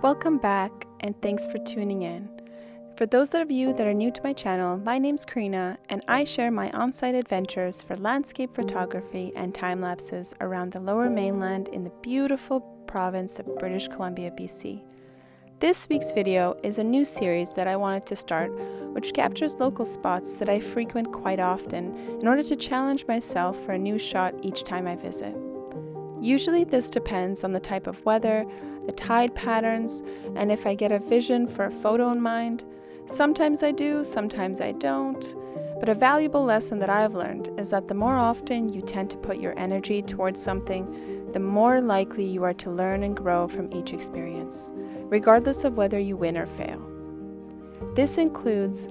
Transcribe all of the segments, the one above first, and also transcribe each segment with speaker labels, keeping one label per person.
Speaker 1: Welcome back, and thanks for tuning in. For those of you that are new to my channel, my name's Karina, and I share my on-site adventures for landscape photography and time-lapses around the Lower Mainland in the beautiful province of British Columbia, BC. This week's video is a new series that I wanted to start, which captures local spots that I frequent quite often in order to challenge myself for a new shot each time I visit. Usually this depends on the type of weather, the tide patterns, and if I get a vision for a photo in mind. Sometimes I do, sometimes I don't. But a valuable lesson that I've learned is that the more often you tend to put your energy towards something, the more likely you are to learn and grow from each experience, regardless of whether you win or fail. This includes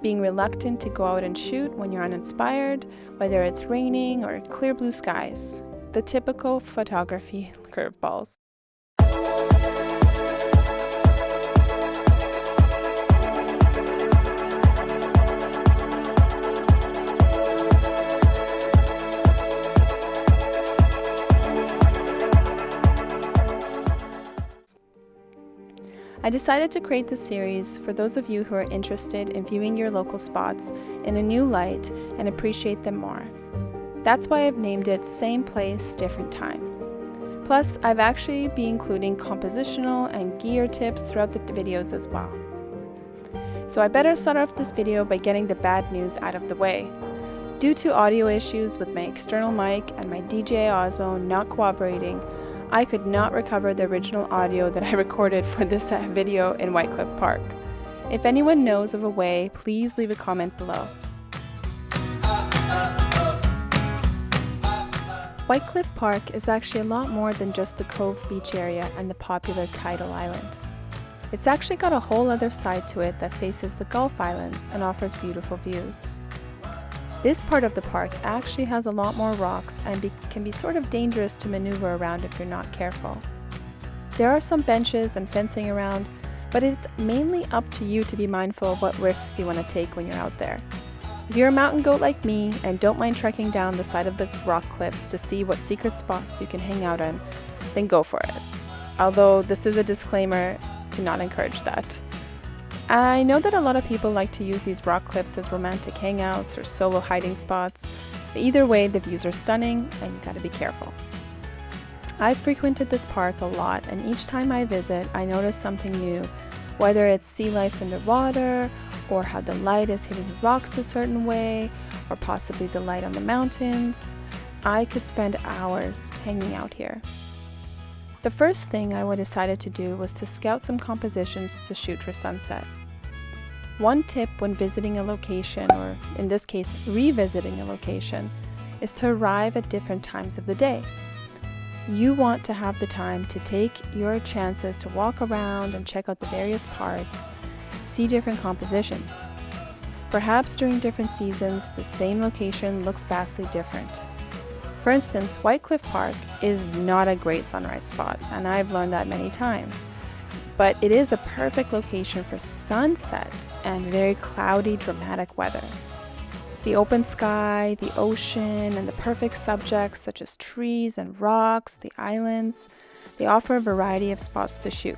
Speaker 1: being reluctant to go out and shoot when you're uninspired, whether it's raining or clear blue skies. The typical photography curveballs. I decided to create this series for those of you who are interested in viewing your local spots in a new light and appreciate them more. That's why I've named it Same Place, Different Time. Plus, I've actually been including compositional and gear tips throughout the videos as well. So I better start off this video by getting the bad news out of the way. Due to audio issues with my external mic and my DJI Osmo not cooperating, I could not recover the original audio that I recorded for this video in Whtyecliff Park. If anyone knows of a way, please leave a comment below. Whtyecliff Park is actually a lot more than just the Cove Beach area and the popular tidal island. It's actually got a whole other side to it that faces the Gulf Islands and offers beautiful views. This part of the park actually has a lot more rocks and can be sort of dangerous to maneuver around if you're not careful. There are some benches and fencing around, but it's mainly up to you to be mindful of what risks you want to take when you're out there. If you're a mountain goat like me and don't mind trekking down the side of the rock cliffs to see what secret spots you can hang out in, then go for it. Although this is a disclaimer to not encourage that. I know that a lot of people like to use these rock cliffs as romantic hangouts or solo hiding spots, but either way the views are stunning and you gotta be careful. I've frequented this park a lot, and each time I visit I notice something new, whether it's sea life in the water, or how the light is hitting the rocks a certain way, or possibly the light on the mountains. I could spend hours hanging out here. The first thing I decided to do was to scout some compositions to shoot for sunset. One tip when visiting a location, or in this case revisiting a location, is to arrive at different times of the day. You want to have the time to take your chances to walk around and check out the various parts, see different compositions. Perhaps during different seasons, the same location looks vastly different. For instance, Whtyecliff Park is not a great sunrise spot, and I've learned that many times. But it is a perfect location for sunset and very cloudy, dramatic weather. The open sky, the ocean, and the perfect subjects such as trees and rocks, the islands, they offer a variety of spots to shoot.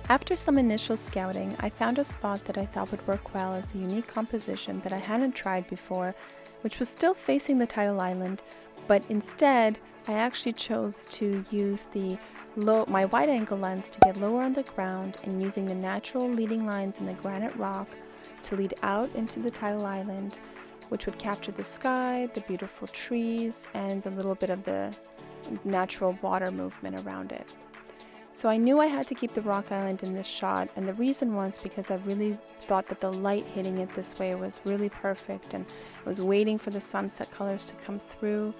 Speaker 1: After some initial scouting, I found a spot that I thought would work well as a unique composition that I hadn't tried before, which was still facing the tidal island, but instead I actually chose to use my wide-angle lens to get lower on the ground and using the natural leading lines in the granite rock to lead out into the tidal island, which would capture the sky, the beautiful trees, and a little bit of the natural water movement around it. So I knew I had to keep the rock island in this shot, and the reason was because I really thought that the light hitting it this way was really perfect, and I was waiting for the sunset colors to come through.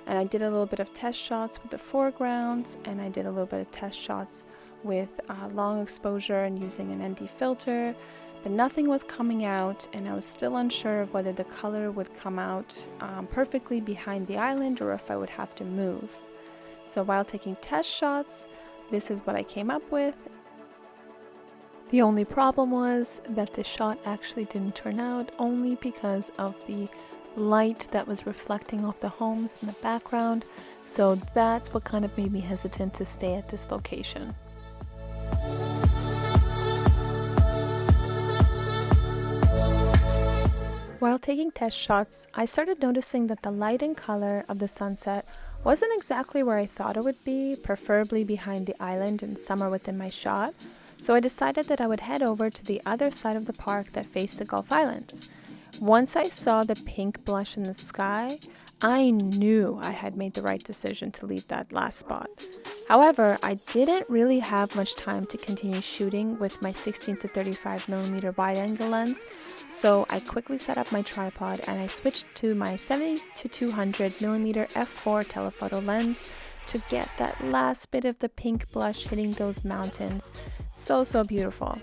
Speaker 1: And I did a little bit of test shots with the foreground, and I did a little bit of test shots with long exposure and using an ND filter, but nothing was coming out, and I was still unsure of whether the color would come out perfectly behind the island or if I would have to move. So while taking test shots, this is what I came up with. The only problem was that the shot actually didn't turn out, only because of the light that was reflecting off the homes in the background. So that's what kind of made me hesitant to stay at this location. While taking test shots, I started noticing that the light and color of the sunset wasn't exactly where I thought it would be, preferably behind the island and somewhere within my shot. So I decided that I would head over to the other side of the park that faced the Gulf Islands. Once I saw the pink blush in the sky, I knew I had made the right decision to leave that last spot. However, I didn't really have much time to continue shooting with my 16 to 35mm wide-angle lens, so I quickly set up my tripod and I switched to my 70 to 200mm f4 telephoto lens to get that last bit of the pink blush hitting those mountains. So beautiful.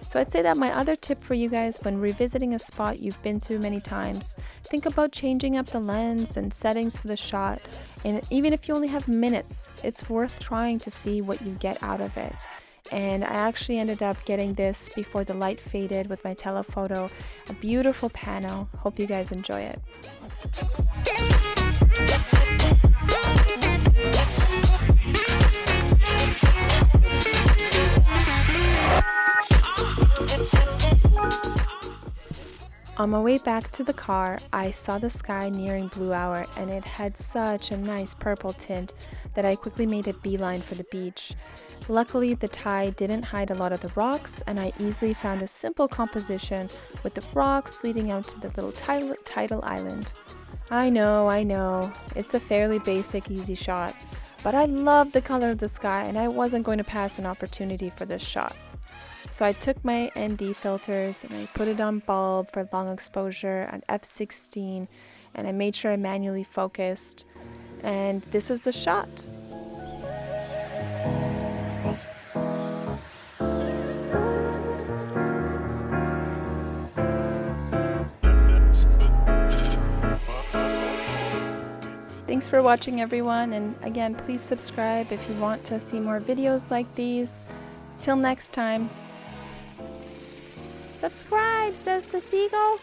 Speaker 1: So I'd say that my other tip for you guys when revisiting a spot you've been to many times, think about changing up the lens and settings for the shot. And even if you only have minutes, it's worth trying to see what you get out of it. And I actually ended up getting this before the light faded with my telephoto. A beautiful panel. Hope you guys enjoy it. On my way back to the car, I saw the sky nearing blue hour, and it had such a nice purple tint that I quickly made a beeline for the beach. Luckily, the tide didn't hide a lot of the rocks, and I easily found a simple composition with the rocks leading out to the little tidal island. I know, it's a fairly basic, easy shot, but I love the color of the sky, and I wasn't going to pass an opportunity for this shot. So I took my ND filters and I put it on bulb for long exposure at f16, and I made sure I manually focused, and this is the shot. Thanks for watching, everyone, and again, please subscribe if you want to see more videos like these. Till next time. Subscribe, says the seagull.